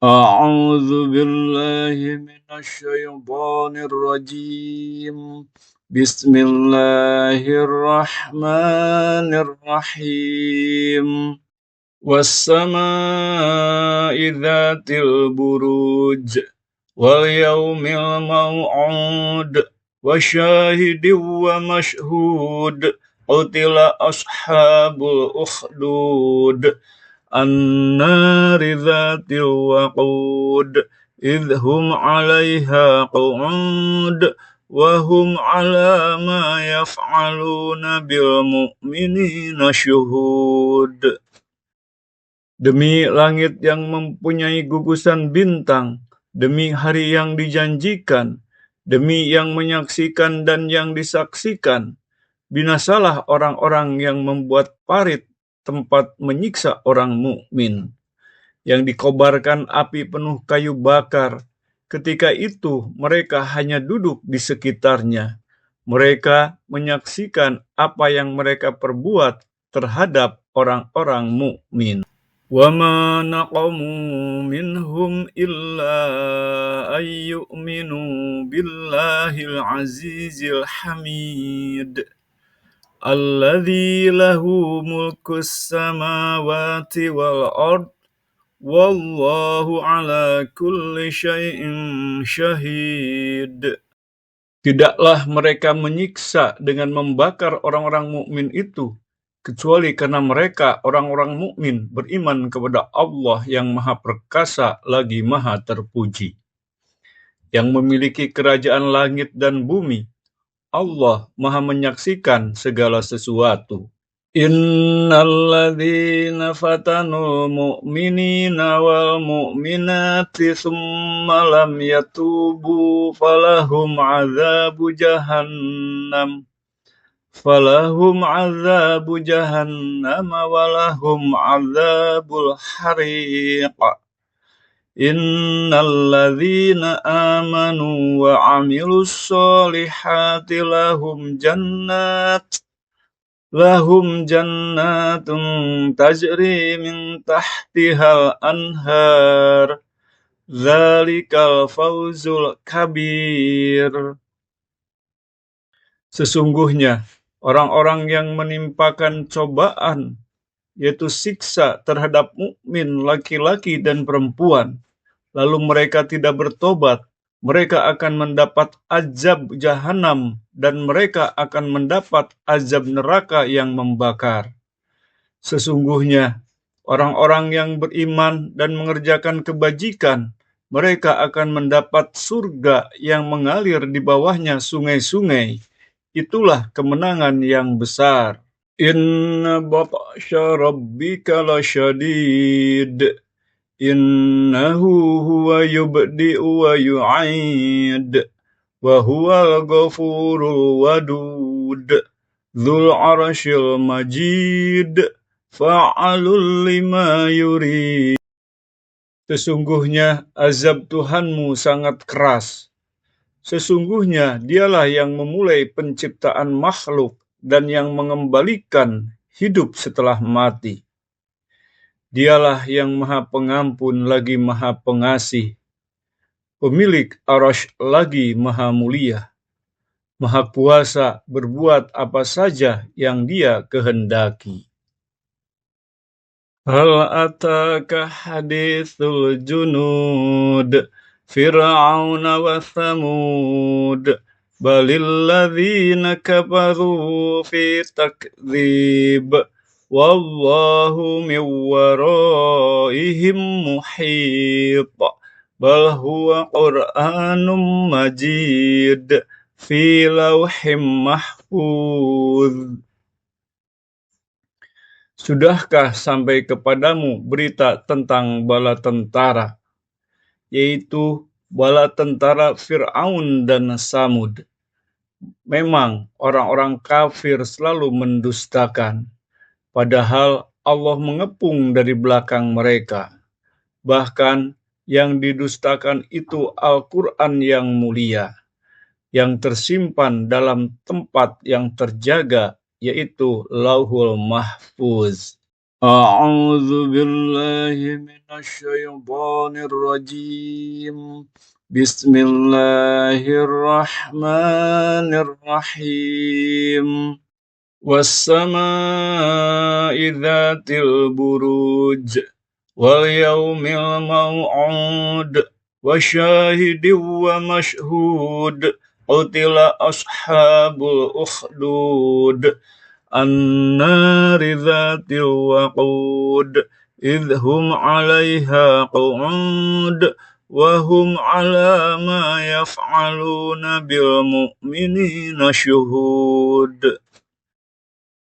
أعوذ بالله من الشيطان الرجيم. بسم الله الرحمن الرحيم. والسماء ذات البروج واليوم الموعود وشاهد ومشهود قتل أصحاب الأخدود النار ذات الوقود إذ هم عليها قعود وهم على ما يفعلون بالمؤمنين شهود. Demi langit yang mempunyai gugusan bintang, demi hari yang dijanjikan, demi yang menyaksikan dan yang disaksikan, binasalah orang-orang yang membuat parit tempat menyiksa orang mukmin, yang dikobarkan api penuh kayu bakar. Ketika itu mereka hanya duduk di sekitarnya. Mereka menyaksikan apa yang mereka perbuat terhadap orang-orang mukmin. وَمَا نَقَمُوا مِنْهُمْ إِلَّا أَنْ يُؤْمِنُوا بِاللَّهِ الْعَزِيزِ الْحَمِيدِ الَّذِي لَهُ مُلْكُ السَّمَاوَاتِ وَالْأَرْضِ وَاللَّهُ عَلَى كُلِّ شَيْءٍ شَهِيدٌ. Tidaklah mereka menyiksa dengan membakar orang-orang mukmin itu, kecuali karena mereka, orang-orang mukmin, beriman kepada Allah yang Maha Perkasa lagi Maha Terpuji, yang memiliki kerajaan langit dan bumi. Allah Maha menyaksikan segala sesuatu. Innalladzina fatanul mu'minina wal mu'minati thumma lam yatubu falahum azabu jahannam walahum azabul hariq. Innalladzina amanu wa amilus solihati lahum jannatun tajri min tahtihal anhar. Dzalikal fawzul kabir. Sesungguhnya orang-orang yang menimpakan cobaan, yaitu siksa terhadap mukmin laki-laki dan perempuan, lalu mereka tidak bertobat, mereka akan mendapat azab jahanam dan mereka akan mendapat azab neraka yang membakar. Sesungguhnya orang-orang yang beriman dan mengerjakan kebajikan, mereka akan mendapat surga yang mengalir di bawahnya sungai-sungai. Itulah kemenangan yang besar. Inna batsya rabbika lasyadid. Innahu huwa yubdi'u wa yu'id. Wa huwal ghafurul wadud. Dzul arsyil majid. Fa'alul lima yurid. Sesungguhnya azab Tuhanmu sangat keras. Sesungguhnya dialah yang memulai penciptaan makhluk dan yang mengembalikan hidup setelah mati. Dialah yang Maha Pengampun lagi Maha Pengasih, pemilik Arsy lagi Maha Mulia, Maha Kuasa berbuat apa saja yang Dia kehendaki. Hal ataka hadithul junud Fir'auna wa Thamud balil ladzina kafaru fi takdzib wallahu min waraihim muhit bal huwa Qur'anum majid fi lauhim mahfuz. Sudahkah sampai kepadamu berita tentang bala tentara, yaitu bala tentara Fir'aun dan Samud? Memang orang-orang kafir selalu mendustakan, padahal Allah mengepung dari belakang mereka. Bahkan yang didustakan itu Al-Quran yang mulia, yang tersimpan dalam tempat yang terjaga, yaitu Lauhul Mahfuz. أعوذ بالله من الشيطان الرجيم. بسم الله الرحمن الرحيم. والسماء ذات البروج واليوم الموعود وشاهد ومشهود قتل أصحاب الأخدود النار ذات الوقود إذ هم عليها قعود وهم على ما يفعلون بالمؤمنين شهود.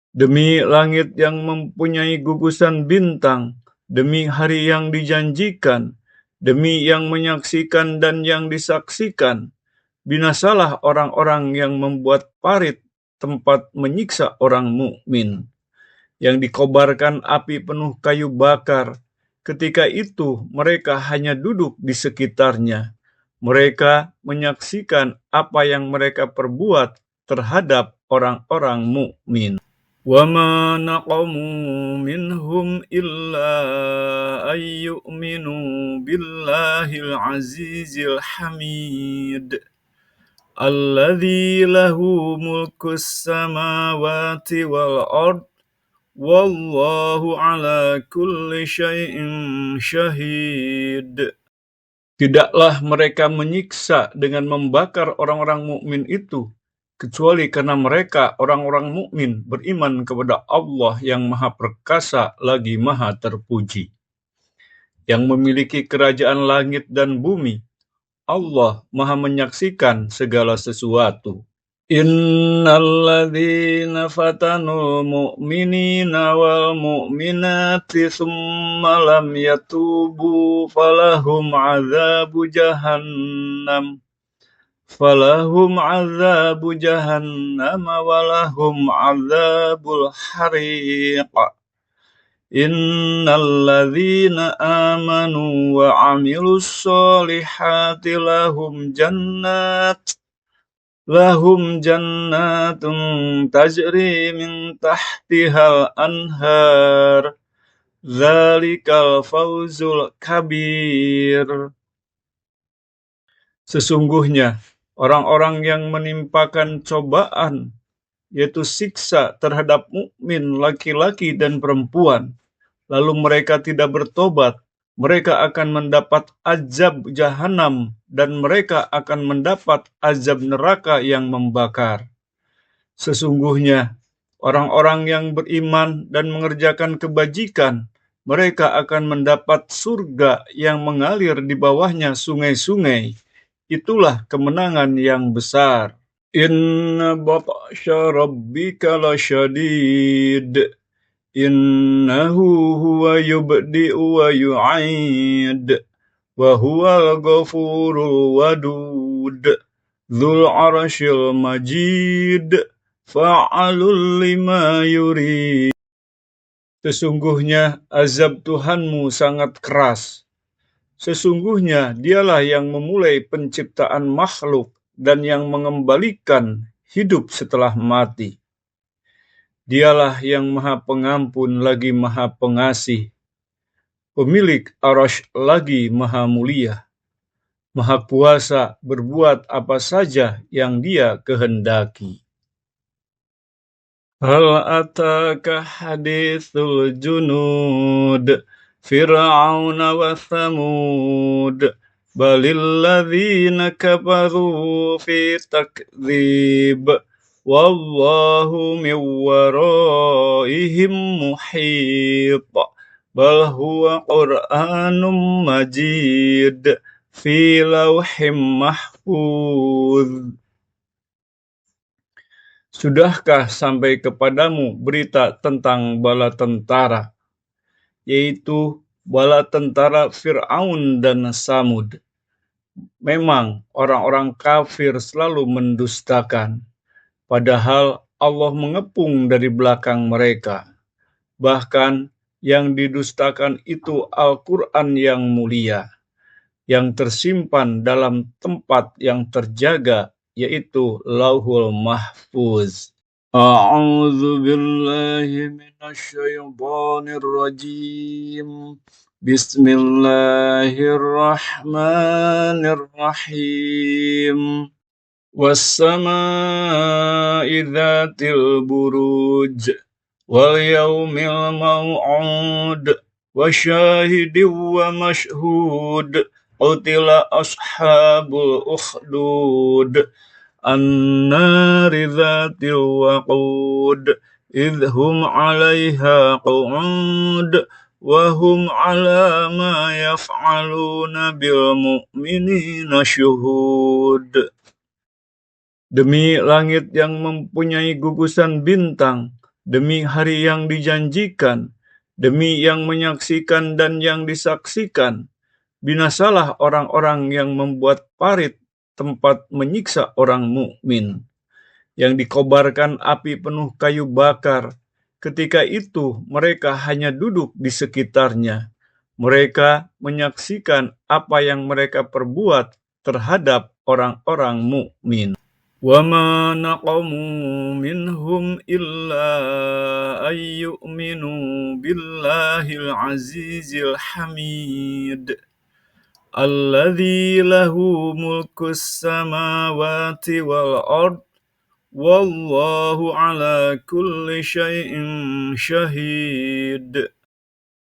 Demi langit yang mempunyai gugusan bintang, demi hari yang dijanjikan, demi yang menyaksikan dan yang disaksikan, binasalah orang-orang yang membuat parit tempat menyiksa orang mukmin, yang dikobarkan api penuh kayu bakar. Ketika itu mereka hanya duduk di sekitarnya. Mereka menyaksikan apa yang mereka perbuat terhadap orang-orang mukmin. وَمَا نَقَمُوا مِنْهُمْ إِلَّا أَنْ يُؤْمِنُوا بِاللَّهِ الْعَزِيزِ الْحَمِيدِ الَّذِي لَهُ مُلْكُ السَّمَاوَاتِ وَالْأَرْضِ وَاللَّهُ عَلَى كُلِّ شَيْءٍ شَهِيدٌ. Tidaklah mereka menyiksa dengan membakar orang-orang mukmin itu, kecuali karena mereka, orang-orang mukmin, beriman kepada Allah yang Maha Perkasa lagi Maha Terpuji, yang memiliki kerajaan langit dan bumi. Allah Maha menyaksikan segala sesuatu. Innalladzina fatanul mu'minina wal mu'minati thumma lam yatubu falahum azabu jahannam walahum azabul hariq. Innalladzina amanu wa amilus solihati lahum jannatun tajri min tahtihal anhar. Dzalikal fawzul kabir. Sesungguhnya orang-orang yang menimpakan cobaan, yaitu siksa terhadap mukmin laki-laki dan perempuan, lalu mereka tidak bertobat, mereka akan mendapat azab jahanam dan mereka akan mendapat azab neraka yang membakar. Sesungguhnya orang-orang yang beriman dan mengerjakan kebajikan, mereka akan mendapat surga yang mengalir di bawahnya sungai-sungai. Itulah kemenangan yang besar. Inna batsya rabbika lasyadid. Innahu huwa yubdi'u wa yu'id. Wa huwal ghafurul wadud. Dzul arsyil majid. Fa'alul lima yurid. Sesungguhnya azab Tuhanmu sangat keras. Sesungguhnya dialah yang memulai penciptaan makhluk dan yang mengembalikan hidup setelah mati. Dialah yang Maha Pengampun lagi Maha Pengasih, pemilik Arsy lagi Maha Mulia, Maha Kuasa berbuat apa saja yang Dia kehendaki. Hal ataka hadithul junud Fir'auna wa Thamud balil ladzina kafaru fi takdzib wallahu min waraihim muhit bal huwa Qur'anum majid fi lauhim mahfuz. Sudahkah sampai kepadamu berita tentang bala tentara, yaitu bala tentara Fir'aun dan Samud? Memang orang-orang kafir selalu mendustakan, padahal Allah mengepung dari belakang mereka. Bahkan yang didustakan itu Al-Quran yang mulia, yang tersimpan dalam tempat yang terjaga, yaitu Lauhul Mahfuz. أعوذ بالله من الشيطان الرجيم. بسم الله الرحمن الرحيم. والسماء ذات البروج واليوم الموعود وشاهد ومشهود قتل أصحاب الأخدود النار ذات الوقود إذ هم عليها قعود وهم على ما يفعلون بالمؤمنين شهود. Demi langit yang mempunyai gugusan bintang, demi hari yang dijanjikan, demi yang menyaksikan dan yang disaksikan, binasalah orang-orang yang membuat parit tempat menyiksa orang mukmin, yang dikobarkan api penuh kayu bakar. Ketika itu mereka hanya duduk di sekitarnya. Mereka menyaksikan apa yang mereka perbuat terhadap orang-orang mukmin. وَمَا نَقَمُوا مِنْهُمْ إِلَّا أَنْ يُؤْمِنُوا بِاللَّهِ الْعَزِيزِ الْحَمِيدِ الَّذِي لَهُ مُلْكُ السَّمَاوَاتِ وَالْأَرْضِ وَاللَّهُ عَلَى كُلِّ شَيْءٍ شَهِيدٌ.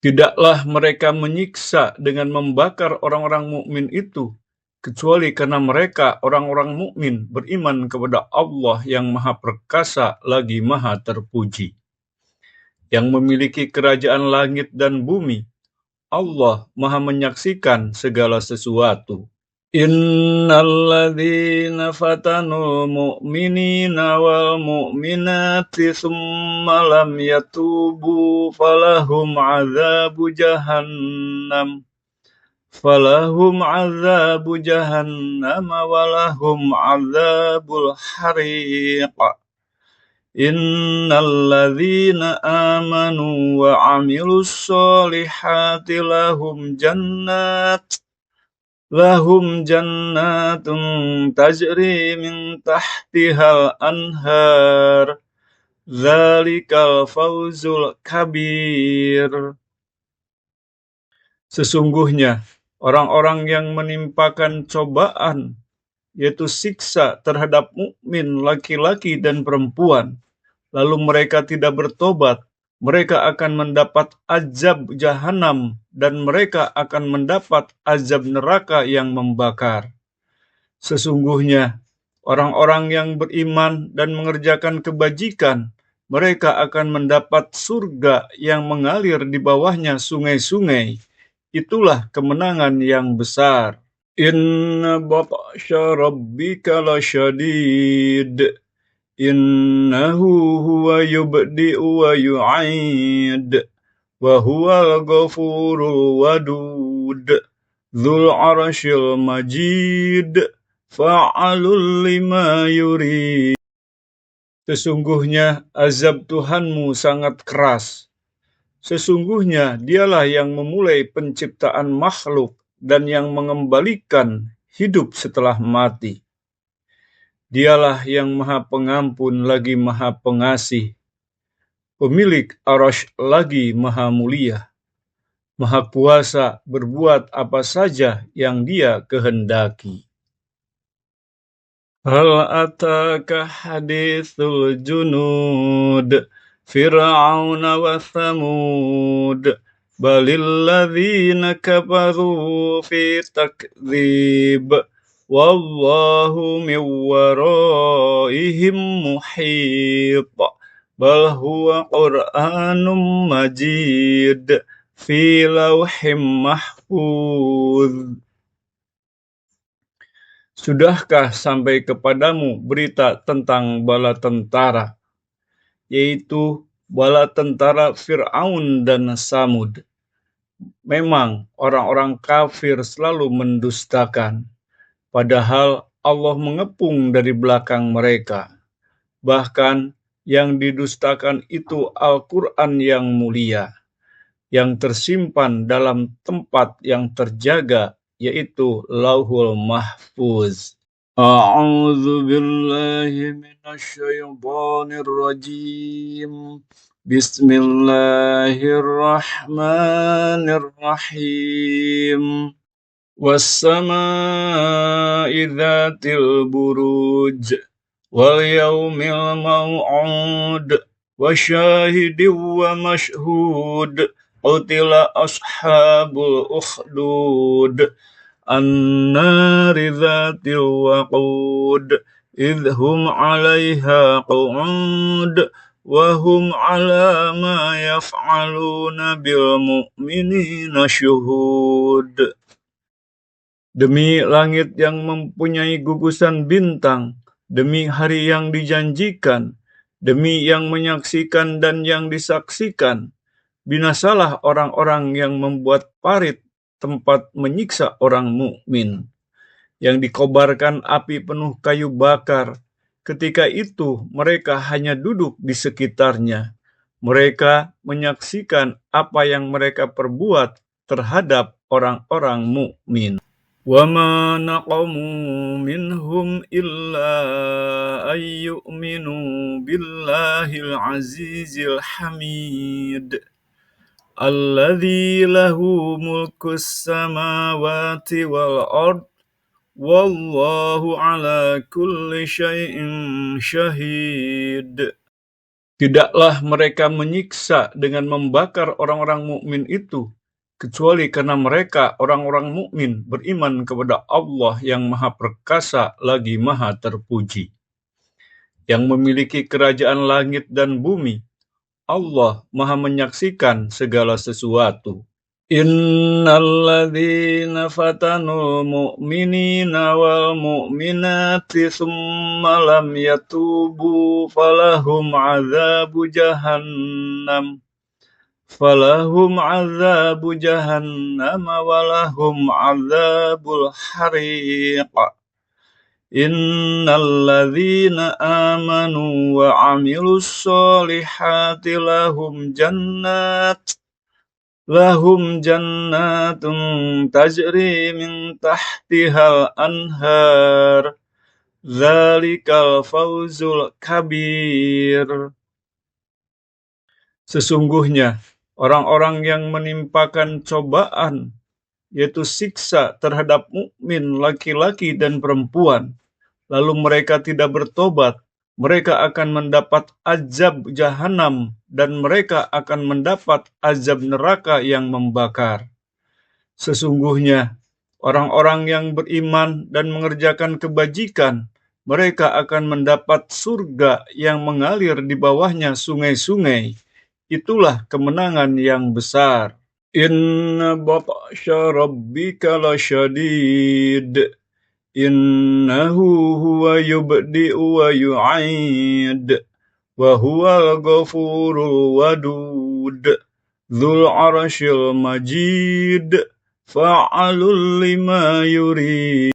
Tidaklah mereka menyiksa dengan membakar orang-orang mukmin itu, kecuali karena mereka, orang-orang mukmin, beriman kepada Allah yang Maha Perkasa lagi Maha Terpuji, yang memiliki kerajaan langit dan bumi. Allah Maha menyaksikan segala sesuatu. Innalladzina fatanul mu'minina wal mu'minati thumma lam yatubu falahum azabu jahannam walahum azabul hariq. Innalladzina amanu wa amilus solihati lahum jannatun tajri min tahtihal anhar. Dzalikal fawzul kabir. Sesungguhnya orang-orang yang menimpakan cobaan, yaitu siksa terhadap mukmin laki-laki dan perempuan, lalu mereka tidak bertobat, mereka akan mendapat azab jahanam dan mereka akan mendapat azab neraka yang membakar. Sesungguhnya orang-orang yang beriman dan mengerjakan kebajikan, mereka akan mendapat surga yang mengalir di bawahnya sungai-sungai. Itulah kemenangan yang besar. Inna batsya rabbika lasyadid. Innahu huwa yubdi'u wa yu'id. Wa huwal ghafurul wadud. Dzul arsyil majid. Fa'alul lima yurid. Sesungguhnya azab Tuhanmu sangat keras. Sesungguhnya dialah yang memulai penciptaan makhluk dan yang mengembalikan hidup setelah mati. Dialah yang Maha Pengampun lagi Maha Pengasih, pemilik arasy lagi Maha Mulia, Maha Kuasa berbuat apa saja yang Dia kehendaki. Hal ataka hadithul junud Fir'auna wa Thamud balil ladzina kafaru fi takdzib wallahu min waraihim muhit bal huwa Qur'anum majid fi lauhim mahfuz. Sudahkah sampai kepadamu berita tentang bala tentara, yaitu bala tentara Fir'aun dan Samud? Memang orang-orang kafir selalu mendustakan, padahal Allah mengepung dari belakang mereka. Bahkan yang didustakan itu Al-Quran yang mulia, yang tersimpan dalam tempat yang terjaga, yaitu Lauhul Mahfuz. أعوذ بالله من الشيطان الرجيم بسم الله الرحمن الرحيم والسماء ذات البروج واليوم الموعود وشاهد ومشهود قتل أصحاب الأخدود النار ذات الوقود إذ هم عليها قعود وهم على ما يفعلون بالمؤمنين شهود. Demi langit yang mempunyai gugusan bintang, demi hari yang dijanjikan, demi yang menyaksikan dan yang disaksikan, binasalah orang-orang yang membuat parit tempat menyiksa orang mukmin, yang dikobarkan api penuh kayu bakar. Ketika itu mereka hanya duduk di sekitarnya. Mereka menyaksikan apa yang mereka perbuat terhadap orang-orang mukmin. وَمَا نَقَمُوا مِنْهُمْ إِلَّا أَنْ يُؤْمِنُوا بِاللَّهِ الْعَزِيزِ الْحَمِيدِ الَّذِي لَهُ مُلْكُ السَّمَاوَاتِ وَالْأَرْضِ وَاللَّهُ عَلَى كُلِّ شَيْءٍ شَهِيدٌ. Tidaklah mereka menyiksa dengan membakar orang-orang mukmin itu, kecuali karena mereka, orang-orang mukmin, beriman kepada Allah yang Maha Perkasa lagi Maha Terpuji, yang memiliki kerajaan langit dan bumi. Allah Maha menyaksikan segala sesuatu. Innalladzina fatanul mu'minina wal mu'minati thumma lam yatubu falahum azabu jahannam walahum azabul hariq. Innalladzina amanu wa amilus solihati lahum jannatun tajri min tahtihal anhar dzalikal fawzul kabir. Sesungguhnya orang-orang yang menimpakan cobaan, yaitu siksa terhadap mukmin laki-laki dan perempuan, lalu mereka tidak bertobat, mereka akan mendapat azab jahanam dan mereka akan mendapat azab neraka yang membakar. Sesungguhnya orang-orang yang beriman dan mengerjakan kebajikan, mereka akan mendapat surga yang mengalir di bawahnya sungai-sungai. Itulah kemenangan yang besar. Inna batsya rabbika lasyadid. Innahu huwa yubdi'u wa yu'id. Wa huwal ghafurul wadud. Dzul arsyil majid. Fa'alul lima yurid.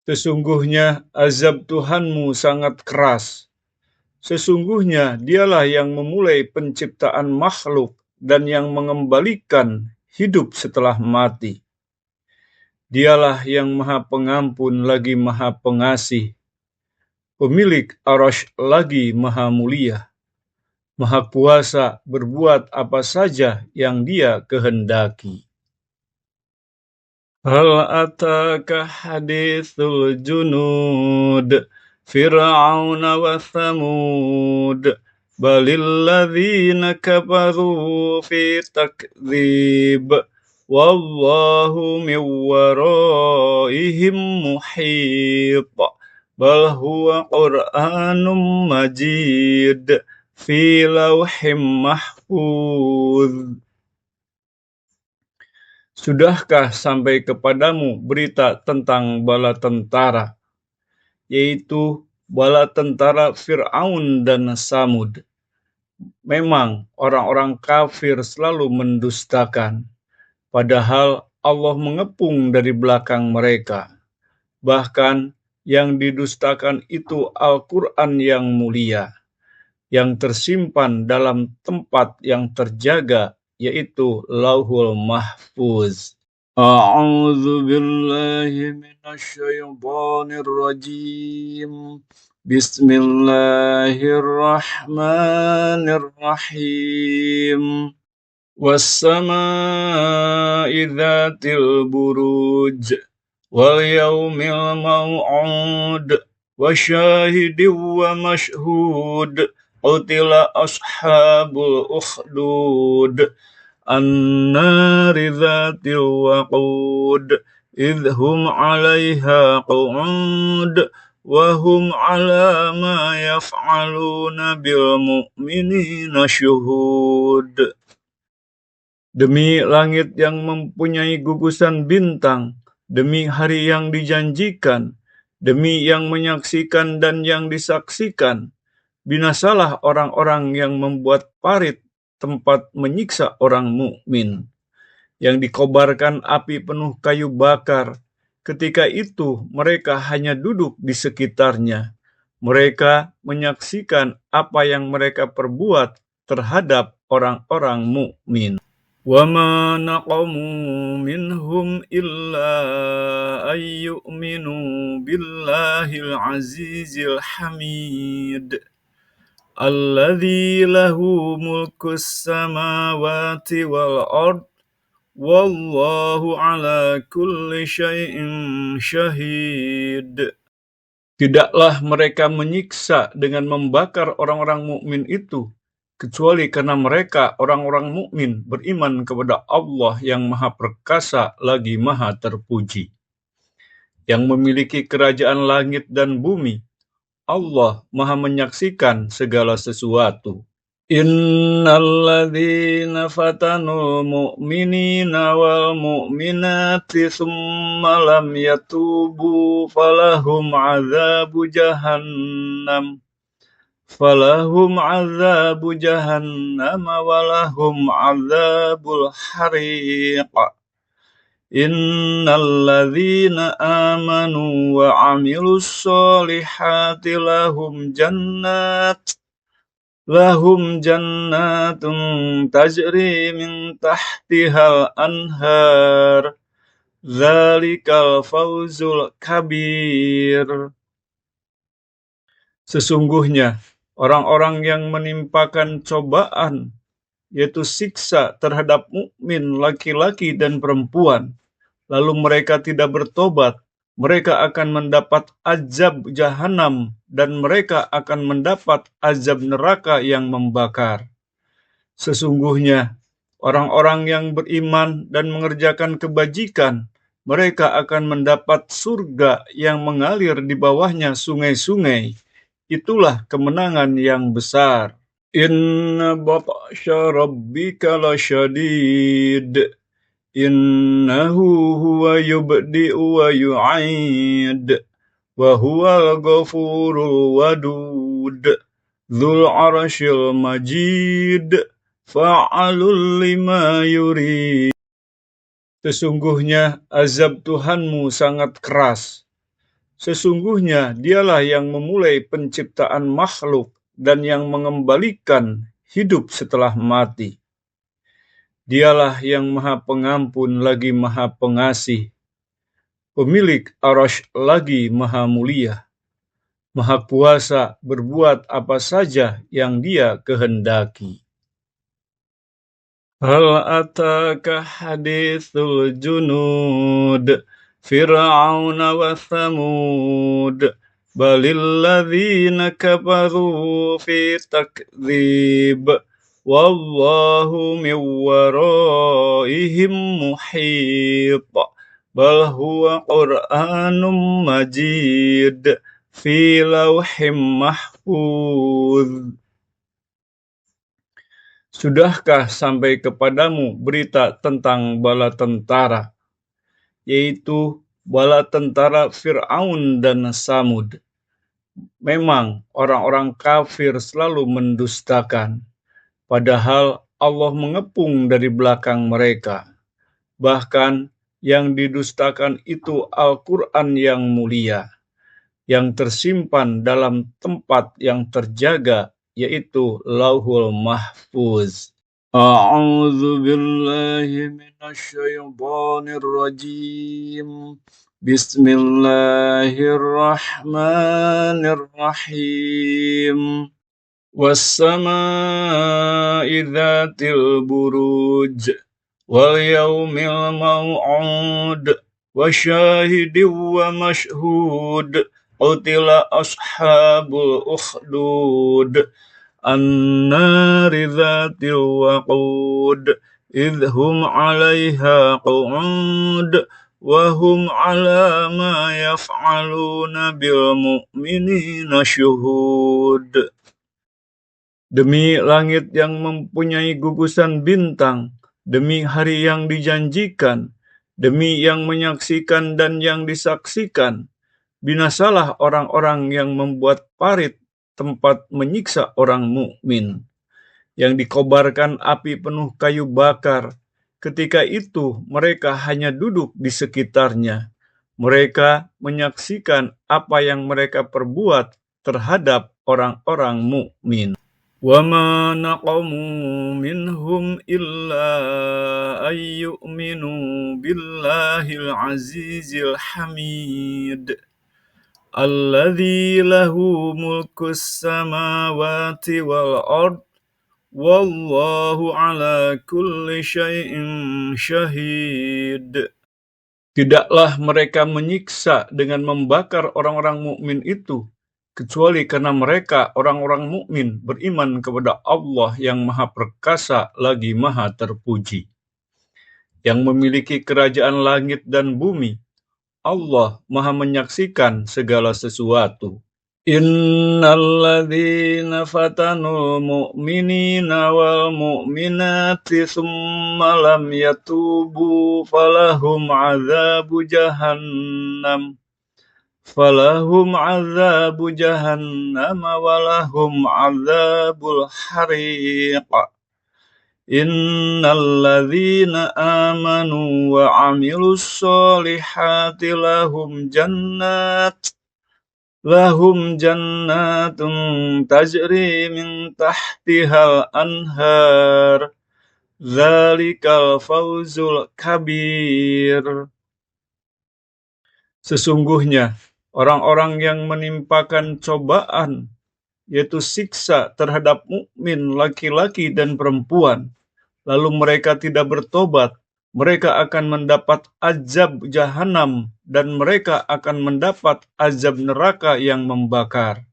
Sesungguhnya azab Tuhanmu sangat keras. Sesungguhnya dialah yang memulai penciptaan makhluk dan yang mengembalikan hidup setelah mati. Dialah yang Maha Pengampun lagi Maha Pengasih, pemilik Arasy lagi Maha Mulia, Maha Kuasa berbuat apa saja yang Dia kehendaki. Hal ataka hadithul junud Fir'auna wa Thamud balilladzina kafaru fi takdzib wallahu min waraihim muhit bal huwa Qur'anum majid fi lauhim mahfuz. Sudahkah sampai kepadamu berita tentang bala tentara, yaitu bala tentara Fir'aun dan Samud? Memang orang-orang kafir selalu mendustakan, padahal Allah mengepung dari belakang mereka. Bahkan yang didustakan itu Al-Quran yang mulia, yang tersimpan dalam tempat yang terjaga, yaitu Lauhul Mahfuz. أعوذ بالله من الشيطان الرجيم. بسم الله الرحمن الرحيم. والسماء ذات البروج واليوم الموعود وشاهد ومشهود قتل أصحاب الأخدود النار ذات الوقود إذ هم عليها قعود وهم على ما يفعلون بالمؤمنين شهود. Demi langit yang mempunyai gugusan bintang, demi hari yang dijanjikan, demi yang menyaksikan dan yang disaksikan, binasalah orang-orang yang membuat parit tempat menyiksa orang mukmin, yang dikobarkan api penuh kayu bakar. Ketika itu mereka hanya duduk di sekitarnya. Mereka menyaksikan apa yang mereka perbuat terhadap orang-orang mukmin. وَمَا نَقَمُوا مِنْهُمْ إِلَّا أَنْ يُؤْمِنُوا بِاللَّهِ الْعَزِيزِ الْحَمِيدِ الَّذِي لَهُ مُلْكُ السَّمَاوَاتِ وَالْأَرْضِ وَاللَّهُ عَلَى كُلِّ شَيْءٍ شَهِيدٌ. Tidaklah mereka menyiksa dengan membakar orang-orang mukmin itu, kecuali karena mereka, orang-orang mukmin, beriman kepada Allah yang Maha Perkasa lagi Maha Terpuji, yang memiliki kerajaan langit dan bumi. Allah Maha menyaksikan segala sesuatu. Innalladzina fatanul mu'minina wal mu'minati thumma lam yatubu falahum azabu jahannam walahum azabul hariq. Innalladzina amanu wa amilus solihati lahum jannatun tajri min tahtihal anhar. Dzalikal fawzul kabir. Sesungguhnya orang-orang yang menimpakan cobaan, yaitu siksa terhadap mukmin laki-laki dan perempuan, lalu mereka tidak bertobat, mereka akan mendapat azab jahanam dan mereka akan mendapat azab neraka yang membakar. Sesungguhnya orang-orang yang beriman dan mengerjakan kebajikan, mereka akan mendapat surga yang mengalir di bawahnya sungai-sungai. Itulah kemenangan yang besar. Inna batsya rabbika lasyadid. Innahu huwa yubdi'u wa yu'id. Wa huwal ghafurul wadud. Dzul arsyil majid. Fa'alul lima yurid. Sesungguhnya azab Tuhanmu sangat keras. Sesungguhnya dialah yang memulai penciptaan makhluk dan yang mengembalikan hidup setelah mati. Dialah yang Maha Pengampun lagi Maha Pengasih, pemilik Arsy lagi Maha Mulia, Maha Kuasa berbuat apa saja yang Dia kehendaki. Hal ataka hadithul junud Fir'auna wa Thamud balil ladzina kafaru fi takdzib wallahu min waraihim muhit bal huwa Qur'anum majid fi lauhim mahfuz. Sudahkah sampai kepadamu berita tentang bala tentara, yaitu bala tentara Fir'aun dan Samud? Memang orang-orang kafir selalu mendustakan, padahal Allah mengepung dari belakang mereka. Bahkan yang didustakan itu Al-Quran yang mulia, yang tersimpan dalam tempat yang terjaga, yaitu Lauhul Mahfuz. أعوذ بالله من الشيطان الرجيم. بسم الله الرحمن الرحيم. والسماء ذات البروج واليوم الموعود وشاهد ومشهود قتل أصحاب الأخدود النار ذات الوقود إذ هم عليها قعود وهم على ما يفعلون بالمؤمنين شهود. Demi langit yang mempunyai gugusan bintang, demi hari yang dijanjikan, demi yang menyaksikan dan yang disaksikan, binasalah orang-orang yang membuat parit tempat menyiksa orang mukmin, yang dikobarkan api penuh kayu bakar. Ketika itu mereka hanya duduk di sekitarnya. Mereka menyaksikan apa yang mereka perbuat terhadap orang-orang mukmin. وَمَا نَقَمُوا مِنْهُمْ إِلَّا أَنْ يُؤْمِنُوا بِاللَّهِ الْعَزِيزِ الْحَمِيدِ الَّذِي لَهُ مُلْكُ السَّمَاوَاتِ وَالْأَرْضِ وَاللَّهُ عَلَى كُلِّ شَيْءٍ شَهِيدٌ. Tidaklah mereka menyiksa dengan membakar orang-orang mukmin itu, kecuali karena mereka, orang-orang mukmin, beriman kepada Allah yang Maha Perkasa lagi Maha Terpuji, yang memiliki kerajaan langit dan bumi. Allah Maha menyaksikan segala sesuatu. Innalladzina fatanul mu'minina wal mu'minati thumma lam yatubu falahum azabu jahannam walahum azabul hariq. Innalladzina amanu wa amilus solihati lahum jannatun tajri min tahtihal anhar. Dzalikal fawzul kabir. Sesungguhnya orang-orang yang menimpakan cobaan, yaitu siksa terhadap mukmin laki-laki dan perempuan, lalu mereka tidak bertobat, mereka akan mendapat azab jahanam dan mereka akan mendapat azab neraka yang membakar.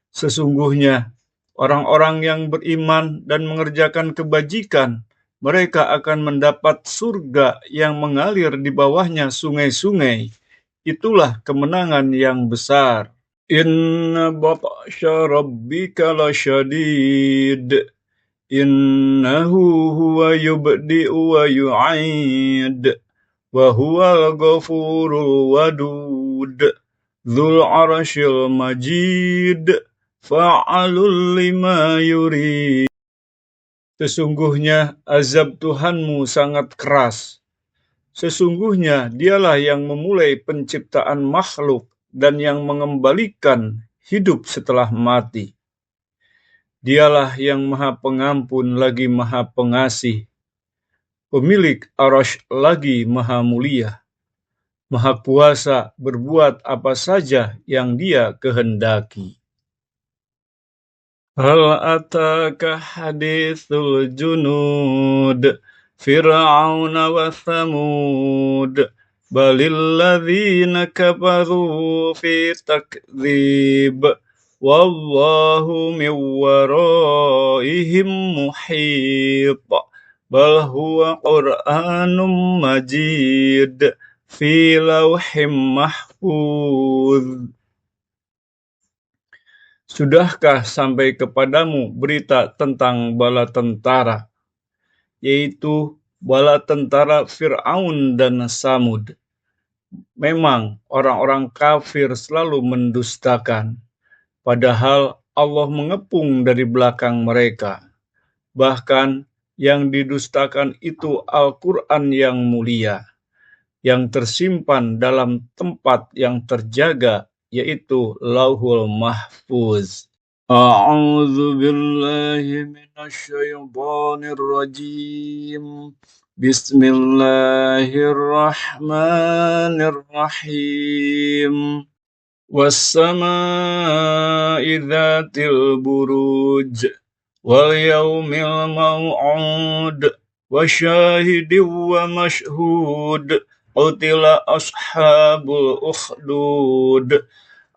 Sesungguhnya orang-orang yang beriman dan mengerjakan kebajikan, mereka akan mendapat surga yang mengalir di bawahnya sungai-sungai. Itulah kemenangan yang besar. Inna batsya rabbika lasyadid. Innahu huwa yubdi'u wa yu'id. Wa huwal ghafurul wadud. Dzul arsyil majid. Fa'alul lima yurid. Sesungguhnya azab Tuhanmu sangat keras. Sesungguhnya dialah yang memulai penciptaan makhluk dan yang mengembalikan hidup setelah mati. Dialah yang Maha Pengampun lagi Maha Pengasih, pemilik arasy lagi Maha Mulia, Maha Kuasa berbuat apa saja yang Dia kehendaki. Hal ataka hadithul junud Fir'auna wa Thamud balil ladzina kafaru fi takdzib wallahu min waraihim muhit bal huwa Qur'anum majid fi lauhim mahfuz. Sudahkah sampai kepadamu berita tentang bala tentara, yaitu bala tentara Fir'aun dan Samud? Memang orang-orang kafir selalu mendustakan, padahal Allah mengepung dari belakang mereka. Bahkan yang didustakan itu Al-Quran yang mulia, yang tersimpan dalam tempat yang terjaga, yaitu Lauhul Mahfuz. أعوذ بالله من الشيطان الرجيم بسم الله الرحمن الرحيم والسماء ذات البروج واليوم الموعود وشاهد ومشهود قتل أصحاب الأخدود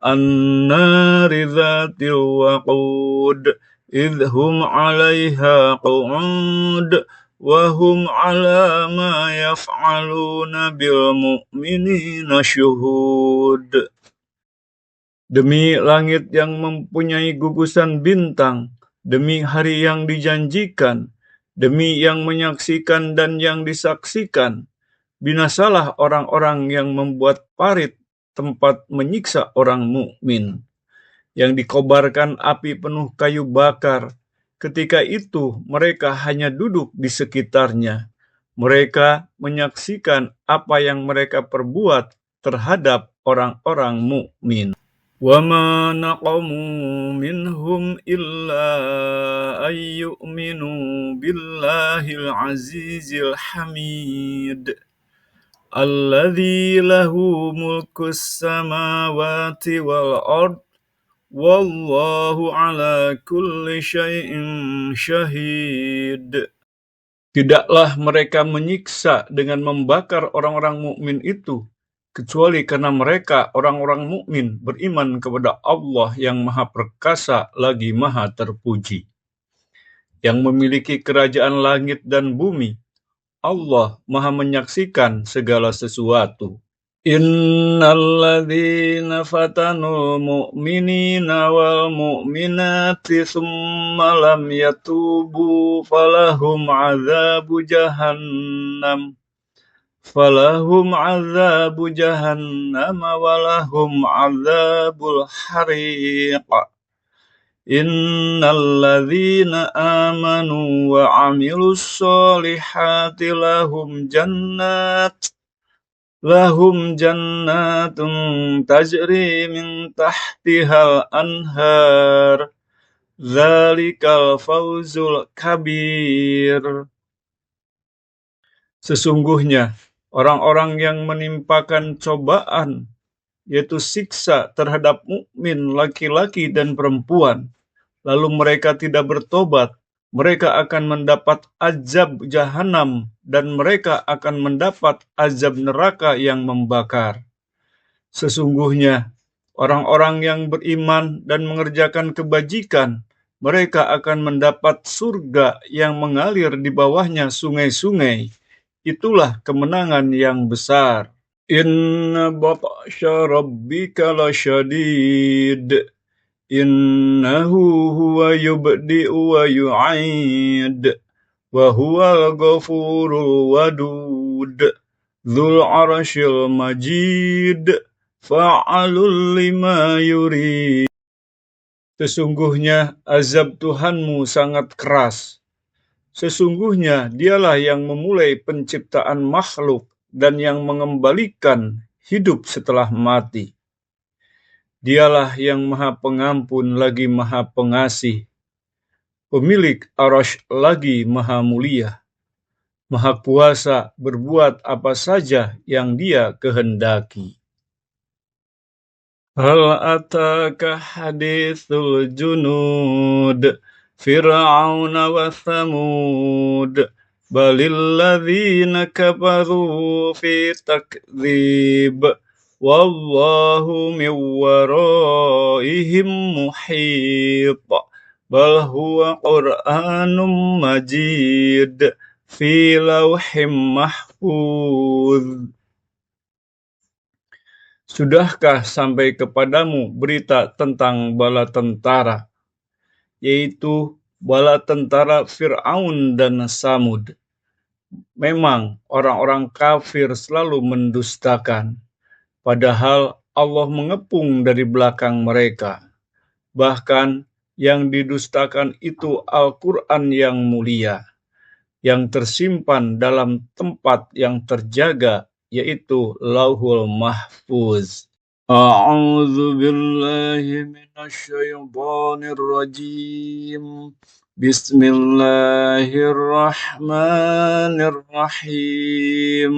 النار ذات الوقود إذ هم عليها قعود وهم على ما يفعلون بالمؤمنين شهود. Demi langit yang mempunyai gugusan bintang, demi hari yang dijanjikan, demi yang menyaksikan dan yang disaksikan, binasalah orang-orang yang membuat parit tempat menyiksa orang mukmin, yang dikobarkan api penuh kayu bakar. Ketika itu mereka hanya duduk di sekitarnya. Mereka menyaksikan apa yang mereka perbuat terhadap orang-orang mukmin. وَمَا نَقَمُوا مِنْهُمْ إِلَّا أَنْ يُؤْمِنُوا بِاللَّهِ الْعَزِيزِ الْحَمِيدِ الَّذِي لَهُ مُلْكُ السَّمَاوَاتِ وَالْأَرْضِ وَاللَّهُ عَلَى كُلِّ شَيْءٍ شَهِيدٌ. Tidaklah mereka menyiksa dengan membakar orang-orang mukmin itu, kecuali karena mereka, orang-orang mukmin, beriman kepada Allah yang Maha Perkasa lagi Maha Terpuji, yang memiliki kerajaan langit dan bumi. Allah Maha menyaksikan segala sesuatu. Innalladzina fatanul mu'minina wal mu'minati thumma lam yatubu falahum azabu jahannam walahum azabul hariq. Innalladzina amanu wa amilus solihati lahum jannatun tajri min tahtihal anhar dzalikal fawzul kabir. Sesungguhnya orang-orang yang menimpakan cobaan, yaitu siksa terhadap mukmin laki-laki dan perempuan, lalu mereka tidak bertobat, mereka akan mendapat azab jahanam dan mereka akan mendapat azab neraka yang membakar. Sesungguhnya orang-orang yang beriman dan mengerjakan kebajikan, mereka akan mendapat surga yang mengalir di bawahnya sungai-sungai. Itulah kemenangan yang besar. Inna batsya rabbika lasyadid. Innahu huwa yubdi'u wa yu'id wa huwal ghafurul wadud dzul arsyil majid fa'alul lima yurid. Sesungguhnya azab Tuhanmu sangat keras. Sesungguhnya dialah yang memulai penciptaan makhluk dan yang mengembalikan hidup setelah mati. Dialah yang Maha Pengampun lagi Maha Pengasih, pemilik Arsy lagi Maha Mulia, Maha Kuasa berbuat apa saja yang Dia kehendaki. Hal ataka hadithul junud Fir'auna wa Thamud balil ladzina kafaru fi takdzib wallahu min waraihim muhit bal huwa Qur'anum majid fi lauhim mahfuz. Sudahkah sampai kepadamu berita tentang bala tentara, yaitu bala tentara Fir'aun dan Samud? Memang orang-orang kafir selalu mendustakan, padahal Allah mengepung dari belakang mereka. Bahkan yang didustakan itu Al-Quran yang mulia, yang tersimpan dalam tempat yang terjaga, yaitu Lauhul Mahfuz. أعوذ بالله من الشيطان الرجيم. بسم الله الرحمن الرحيم.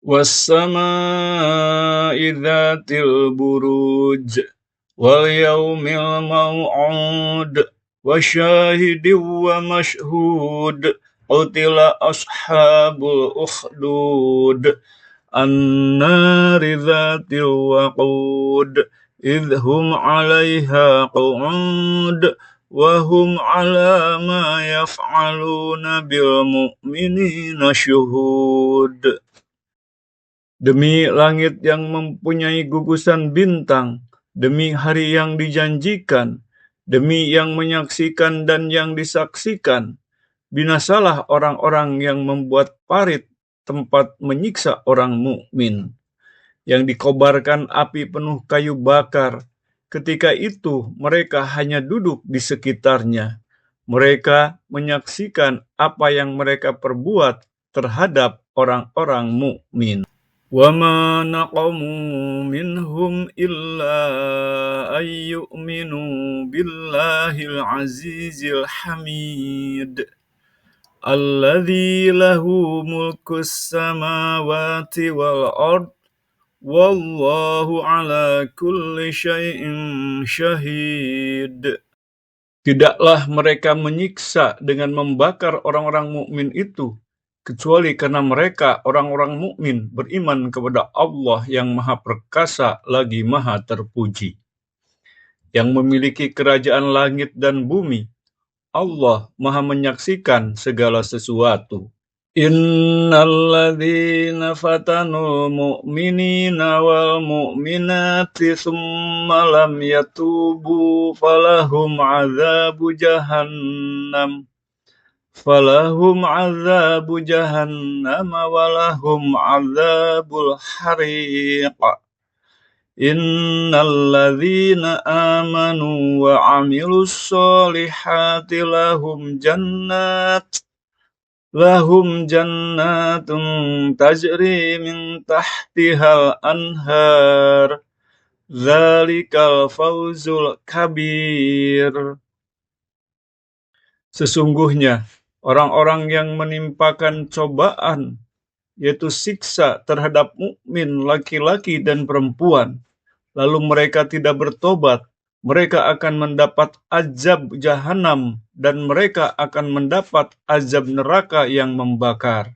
والسماء ذات البروج واليوم الموعود وشاهد ومشهود قتل أصحاب الأخدود النار ذات الوقود إذ هم عليها قعود وهم على ما يفعلون بالمؤمنين شهود. Demi langit yang mempunyai gugusan bintang, demi hari yang dijanjikan, demi yang menyaksikan dan yang disaksikan, binasalah orang-orang yang membuat parit tempat menyiksa orang mukmin, yang dikobarkan api penuh kayu bakar. Ketika itu mereka hanya duduk di sekitarnya. Mereka menyaksikan apa yang mereka perbuat terhadap orang-orang mukmin. وَمَا نَقَمُوا مِنْهُمْ إِلَّا أَنْ يُؤْمِنُوا بِاللَّهِ الْعَزِيزِ الْحَمِيدِ الَّذِي لَهُ مُلْكُ السَّمَاوَاتِ وَالْأَرْضِ وَاللَّهُ عَلَى كُلِّ شَيْءٍ شَهِيدٌ. Tidaklah mereka menyiksa dengan membakar orang-orang mukmin itu, kecuali karena mereka, orang-orang mukmin, beriman kepada Allah yang Maha Perkasa lagi Maha Terpuji, yang memiliki kerajaan langit dan bumi. Allah Maha menyaksikan segala sesuatu. Innalladzina fatanul mu'minina wal mu'minati thumma lam yatubu falahum azabu jahannam walahum azabul hariq. Innalladzina amanu wa amilus solihati lahum jannatun tajri min tahtihal anhar. Dzalikal fawzul kabir. Sesungguhnya orang-orang yang menimpakan cobaan, yaitu siksa terhadap mukmin laki-laki dan perempuan, lalu mereka tidak bertobat, mereka akan mendapat azab jahanam dan mereka akan mendapat azab neraka yang membakar.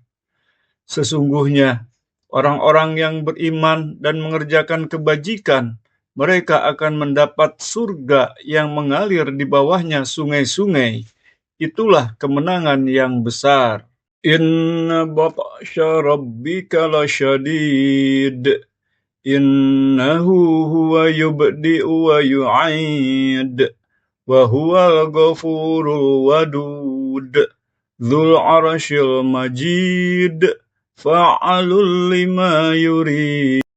Sesungguhnya orang-orang yang beriman dan mengerjakan kebajikan, mereka akan mendapat surga yang mengalir di bawahnya sungai-sungai. Itulah kemenangan yang besar. Inna batsya rabbika lasyadid. Innahu huwa yubdi'u wa yu'id. Wa huwal ghafurul wadud. Dzul arsyil majid. Fa'alul lima yurid.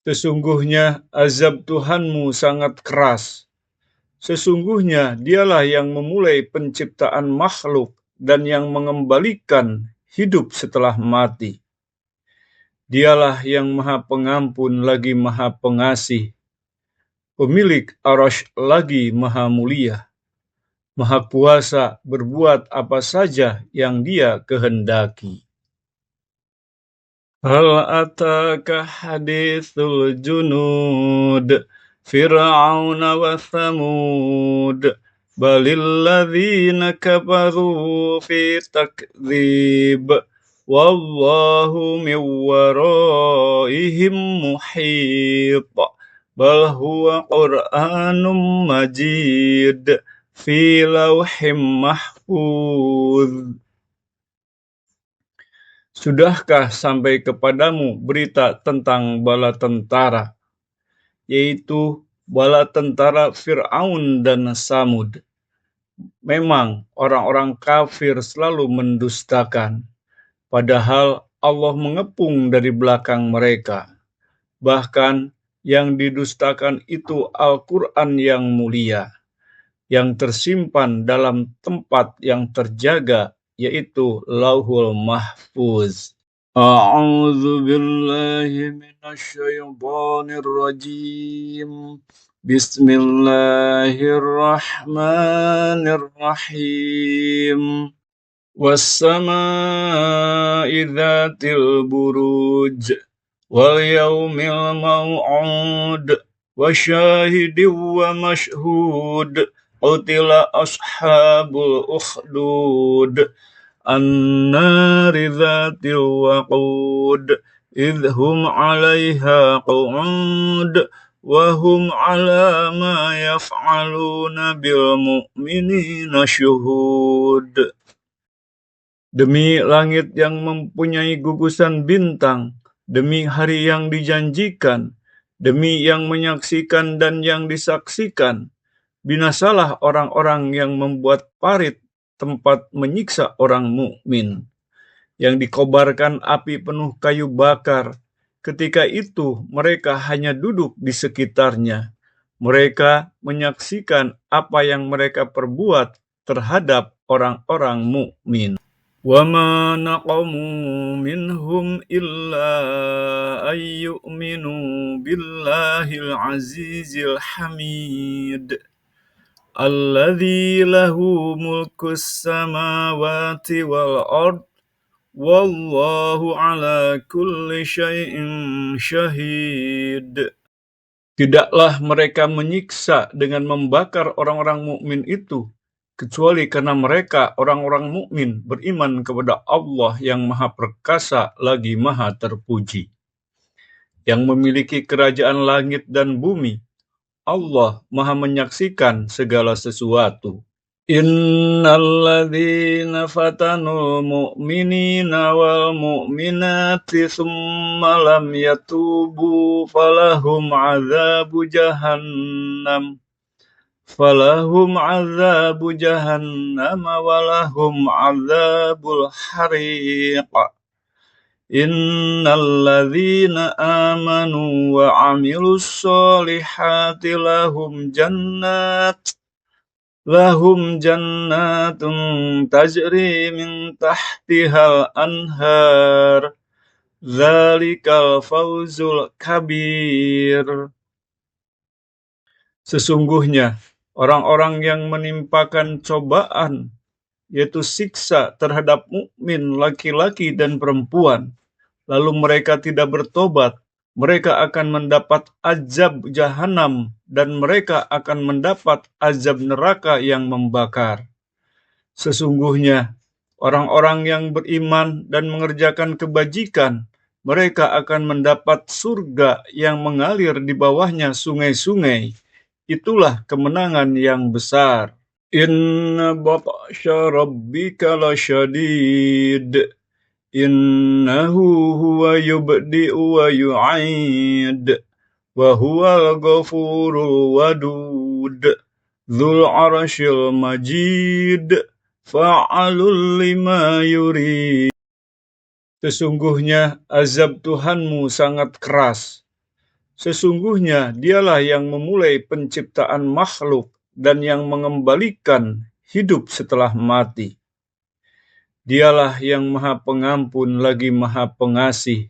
Sesungguhnya azab Tuhanmu sangat keras. Sesungguhnya dialah yang memulai penciptaan makhluk dan yang mengembalikan hidup setelah mati. Dialah yang Maha Pengampun lagi Maha Pengasih, pemilik Arsy lagi Maha Mulia, Maha Kuasa berbuat apa saja yang Dia kehendaki. Hal ataka hadithul junud Fir'auna wa Thamud balil ladzina kafaru fi takdzib wallahu min waraihim muhit bal huwa Qur'anum majid fi lauhim mahfuz. Sudahkah sampai kepadamu berita tentang bala tentara, yaitu bala tentara Fir'aun dan Samud? Memang orang-orang kafir selalu mendustakan, padahal Allah mengepung dari belakang mereka. Bahkan yang didustakan itu Al-Quran yang mulia, yang tersimpan dalam tempat yang terjaga, yaitu Lauhul Mahfuz. أعوذ بالله من الشيطان الرجيم. بسم الله الرحمن الرحيم. والسماء ذات البروج واليوم الموعود وشاهد ومشهود قتل أصحاب الأخدود النار ذات الوقود إذ هم عليها قعود وهم على ما يفعلون بالمؤمنين شهود. Demi langit yang mempunyai gugusan bintang, demi hari yang dijanjikan, demi yang menyaksikan dan yang disaksikan, binasalah orang-orang yang membuat parit tempat menyiksa orang mukmin, yang dikobarkan api penuh kayu bakar. Ketika itu mereka hanya duduk di sekitarnya. Mereka menyaksikan apa yang mereka perbuat terhadap orang-orang mukmin. وَمَا نَقَمُوا مِنْهُمْ إِلَّا أَنْ يُؤْمِنُوا بِاللَّهِ الْعَزِيزِ الْحَمِيدِ الَّذِي لَهُ مُلْكُ السَّمَاوَاتِ وَالْأَرْضِ وَاللَّهُ عَلَى كُلِّ شَيْءٍ شَهِيدٌ. Tidaklah mereka menyiksa dengan membakar orang-orang mukmin itu, kecuali karena mereka, orang-orang mukmin, beriman kepada Allah yang Maha Perkasa lagi Maha Terpuji, yang memiliki kerajaan langit dan bumi. Allah Maha menyaksikan segala sesuatu. Innalladzina fatanul mu'minina wal mu'minati thumma lam yatubu falahum azabu jahannam walahum azabul hariq. Innalladzina amanu wa amilus solihati lahum jannatun tajri min tahtihal anhar. Dzalikal fawzul kabir. Sesungguhnya orang-orang yang menimpakan cobaan, yaitu siksa terhadap mukmin laki-laki dan perempuan, lalu mereka tidak bertobat, mereka akan mendapat azab jahanam dan mereka akan mendapat azab neraka yang membakar. Sesungguhnya orang-orang yang beriman dan mengerjakan kebajikan, mereka akan mendapat surga yang mengalir di bawahnya sungai-sungai. Itulah kemenangan yang besar. Inna batsya rabbika lasyadid. Innahu huwa yubdi'u wa yu'id. Wa huwal ghafurul wadud. Dzul arsyil majid. Fa'alul lima yurid. Sesungguhnya azab Tuhanmu sangat keras. Sesungguhnya dialah yang memulai penciptaan makhluk dan yang mengembalikan hidup setelah mati. Dialah yang Maha Pengampun lagi Maha Pengasih,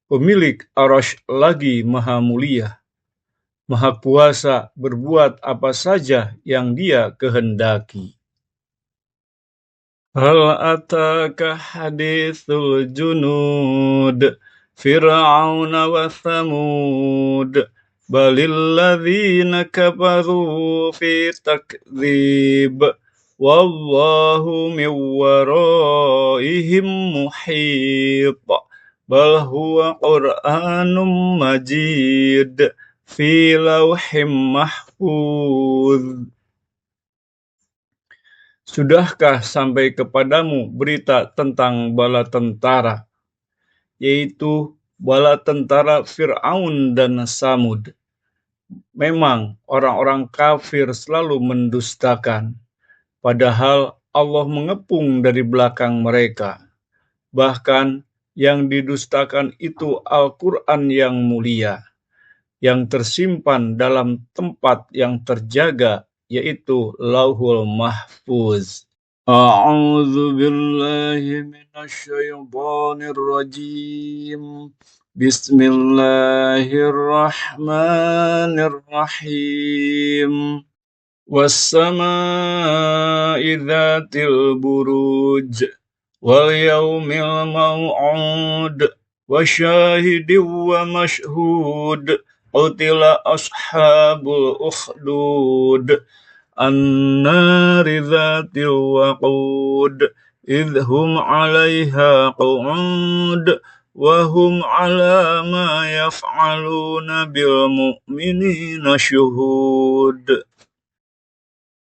pemilik arasy lagi Maha Mulia, Maha Kuasa berbuat apa saja yang Dia kehendaki. Hal ataka hadithul junud Fir'auna wa Thamud balil ladzina kafaru fi takdzib wallahu min waraihim muhit bal huwa Qur'anum majid fi lauhim mahfuz. Sudahkah sampai kepadamu berita tentang bala tentara, yaitu bala tentara Fir'aun dan Samud? Memang orang-orang kafir selalu mendustakan, padahal Allah mengepung dari belakang mereka. Bahkan yang didustakan itu Al-Quran yang mulia, yang tersimpan dalam tempat yang terjaga, yaitu Lauhul Mahfuz. أعوذ بالله من الشيطان الرجيم بسم الله الرحمن الرحيم والسماء ذات البروج واليوم الموعود وشاهد ومشهود قتل أصحاب الأخدود النار ذات الوقود إذ هم عليها قعود وهم على ما يفعلون بالمؤمنين شهود.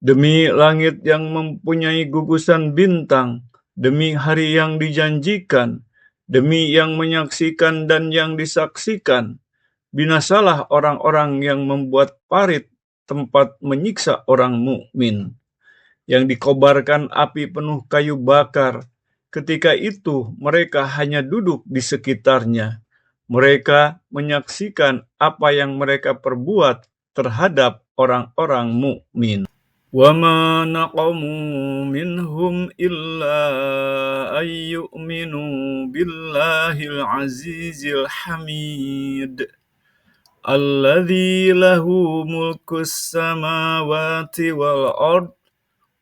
Demi langit yang mempunyai gugusan bintang, demi hari yang dijanjikan, demi yang menyaksikan dan yang disaksikan, binasalah orang-orang yang membuat parit tempat menyiksa orang mukmin, yang dikobarkan api penuh kayu bakar. Ketika itu mereka hanya duduk di sekitarnya. Mereka menyaksikan apa yang mereka perbuat terhadap orang-orang mukmin. وَمَا نَقَمُوا مِنْهُمْ إِلَّا أَنْ يُؤْمِنُوا بِاللَّهِ الْعَزِيزِ الْحَمِيدِ الَّذِي لَهُ مُلْكُ السَّمَاوَاتِ وَالْأَرْضِ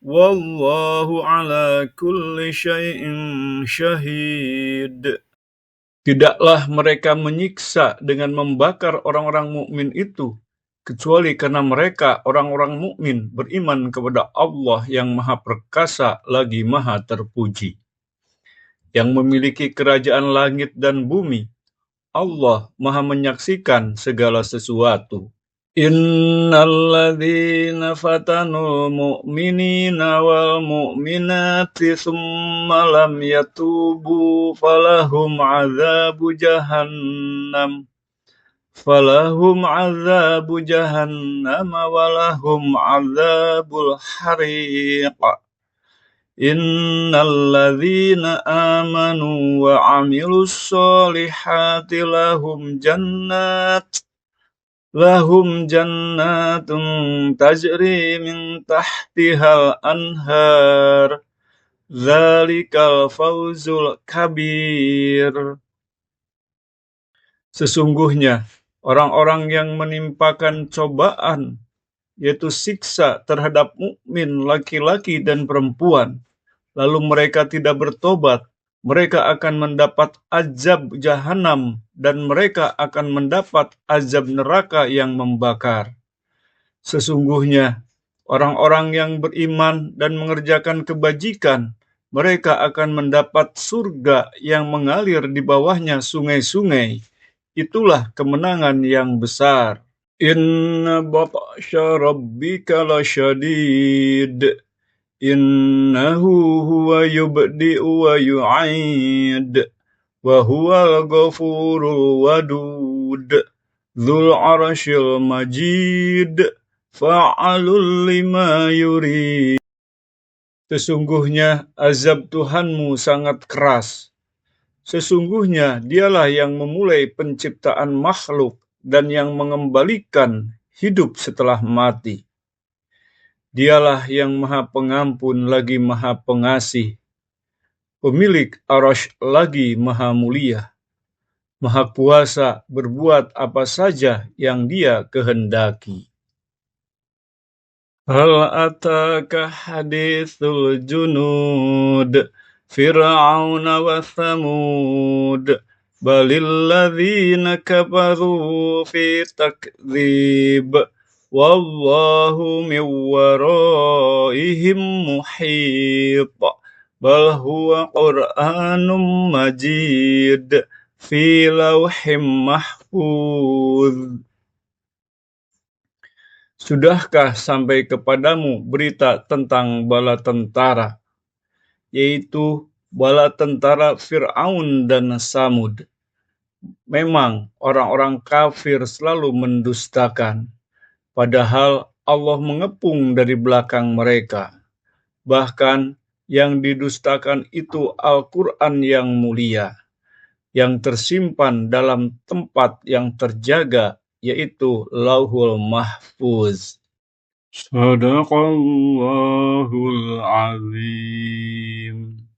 وَاللَّهُ عَلَى كُلِّ شَيْءٍ شَهِيدٌ. Tidaklah mereka menyiksa dengan membakar orang-orang mukmin itu, kecuali karena mereka, orang-orang mukmin, beriman kepada Allah yang Maha Perkasa lagi Maha Terpuji, yang memiliki kerajaan langit dan bumi. Allah Maha menyaksikan segala sesuatu. Innalladzina fatanul mu'minina wal mu'minati thumma lam yatubu falahum azabu jahannam walahum azabul hariq. Innalladzina amanu wa amilus solihati lahum jannatun tajri min tahtihal anhar dzalikal fawzul kabir. Sesungguhnya orang-orang yang menimpakan cobaan, yaitu siksa terhadap mukmin laki-laki dan perempuan, lalu mereka tidak bertobat, mereka akan mendapat azab jahanam dan mereka akan mendapat azab neraka yang membakar. Sesungguhnya orang-orang yang beriman dan mengerjakan kebajikan, mereka akan mendapat surga yang mengalir di bawahnya sungai-sungai. Itulah kemenangan yang besar. Inna batsya rabbika lasyadid. Innahu huwa yubdi'u wa yu'id wa huwal ghafurul wadud dzul arsyil majid fa'alul lima yurid. Sesungguhnya azab Tuhanmu sangat keras. Sesungguhnya dialah yang memulai penciptaan makhluk dan yang mengembalikan hidup setelah mati. Dialah yang Maha Pengampun lagi Maha Pengasih, pemilik Arasy lagi Maha Mulia, Maha Kuasa berbuat apa saja yang Dia kehendaki. Hal ataka hadithul junud Fir'auna wa Thamud balil ladzina kafaru fi takdzib wallahu min waraihim muhit bal huwa Qur'anum majid fi lauhim mahfuz. Sudahkah sampai kepadamu berita tentang bala tentara, yaitu bala tentara Fir'aun dan Samud? Memang orang-orang kafir selalu mendustakan, padahal Allah mengepung dari belakang mereka. Bahkan yang didustakan itu Al-Quran yang mulia, yang tersimpan dalam tempat yang terjaga, yaitu Lauhul Mahfuz. Sadaqallahul azim.